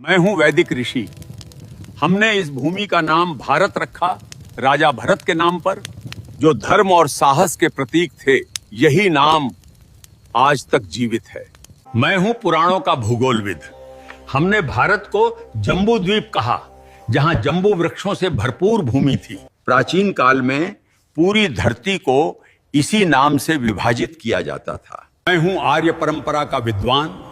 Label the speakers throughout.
Speaker 1: मैं हूं वैदिक ऋषि। हमने इस भूमि का नाम भारत रखा राजा भरत के नाम पर, जो धर्म और साहस के प्रतीक थे। यही नाम आज तक जीवित है। मैं हूं पुराणों का भूगोलविद। हमने भारत को जम्बू द्वीप कहा, जहां जम्बू वृक्षों से भरपूर भूमि थी। प्राचीन काल में पूरी धरती को इसी नाम से विभाजित किया जाता था। मैं हूं आर्य परंपरा का विद्वान।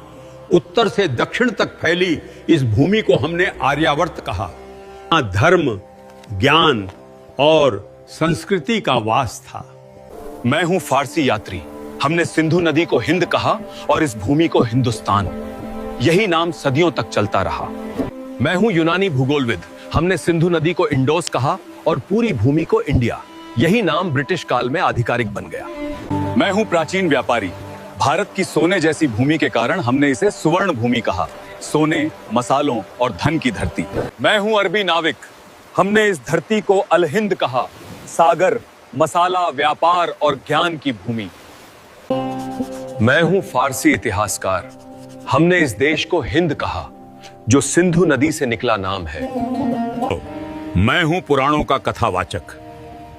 Speaker 1: उत्तर से दक्षिण तक फैली इस भूमि को हमने आर्यावर्त कहा। यहाँ धर्म, ज्ञान और संस्कृति का वास था।
Speaker 2: मैं हूं फारसी यात्री। हमने सिंधु नदी को हिंद कहा और इस भूमि को हिंदुस्तान। यही नाम सदियों तक चलता रहा। मैं हूं यूनानी भूगोलविद। हमने सिंधु नदी को इंडोस कहा और पूरी भूमि को इंडिया। यही नाम ब्रिटिश काल में आधिकारिक बन गया। मैं हूं प्राचीन व्यापारी। भारत की सोने जैसी भूमि के कारण हमने इसे सुवर्ण भूमि कहा। सोने, मसालों और धन की धरती। मैं हूं अरबी नाविक। हमने इस धरती को अल हिंद कहा। सागर, मसाला, व्यापार और ज्ञान की भूमि। मैं हूं फारसी इतिहासकार। हमने इस देश को हिंद कहा, जो सिंधु नदी से निकला नाम है।
Speaker 1: मैं हूं पुराणों का कथावाचक।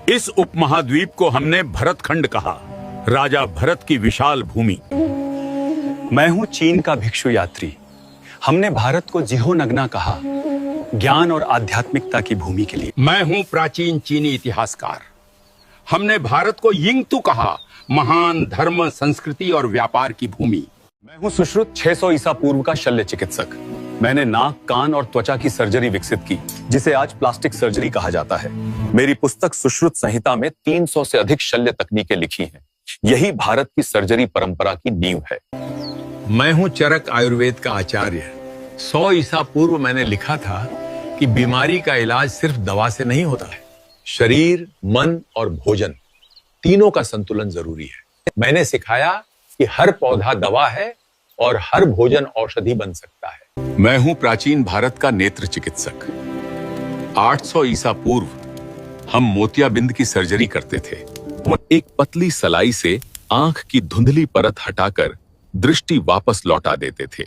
Speaker 1: इस उपमहाद्वीप को हमने भरतखंड कहा, राजा भरत की विशाल भूमि।
Speaker 2: मैं हूं चीन का भिक्षु यात्री। हमने भारत को जिहोनगना कहा, ज्ञान और आध्यात्मिकता की भूमि के लिए।
Speaker 1: मैं हूं प्राचीन चीनी इतिहासकार। हमने भारत को यिंगतू कहा, महान धर्म, संस्कृति और व्यापार की भूमि।
Speaker 2: मैं हूं सुश्रुत 600 ईसा पूर्व का शल्य चिकित्सक। मैंने नाक, कान और त्वचा की सर्जरी विकसित की, जिसे आज प्लास्टिक सर्जरी कहा जाता है। मेरी पुस्तक सुश्रुत संहिता में 300 से अधिक शल्य तकनीकें लिखी हैं। यही भारत की सर्जरी परंपरा की नींव है।
Speaker 1: मैं हूं चरक आयुर्वेद का आचार्य। 100 ईसा पूर्व मैंने लिखा था कि बीमारी का इलाज सिर्फ दवा से नहीं होता है।
Speaker 2: शरीर, मन और भोजन, तीनों का संतुलन जरूरी है। मैंने सिखाया कि हर पौधा दवा है और हर भोजन औषधि बन सकता है।
Speaker 1: मैं हूं प्राचीन भारत का नेत्र चिकित्सक। 800 ईसा पूर्व हम मोतियाबिंद की सर्जरी करते थे। एक पतली सलाई से आंख की धुंधली परत हटाकर दृष्टि वापस लौटा देते थे।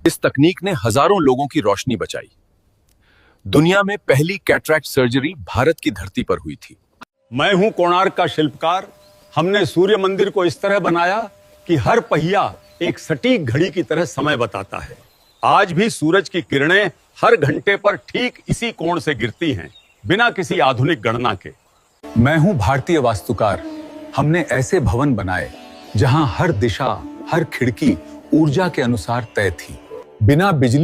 Speaker 2: इस तकनीक ने हजारों लोगों की रोशनी बचाई। दुनिया में पहली कैटरैक्ट सर्जरी भारत की धरती पर हुई थी।
Speaker 1: मैं हूं कोणार्क का शिल्पकार। हमने सूर्य मंदिर को इस तरह बनाया कि हर पहिया एक सटीक घड़ी की तरह समय बताता है। आज भी सूरज की किरणें हर घंटे पर ठीक इसी कोण से गिरती हैं, बिना किसी आधुनिक गणना के।
Speaker 2: मैं हूं भारतीय वास्तुकार। हमने ऐसे भवन बनाए जहां हर दिशा, हर खिड़की ऊर्जा के अनुसार तय थी, बिना बिजली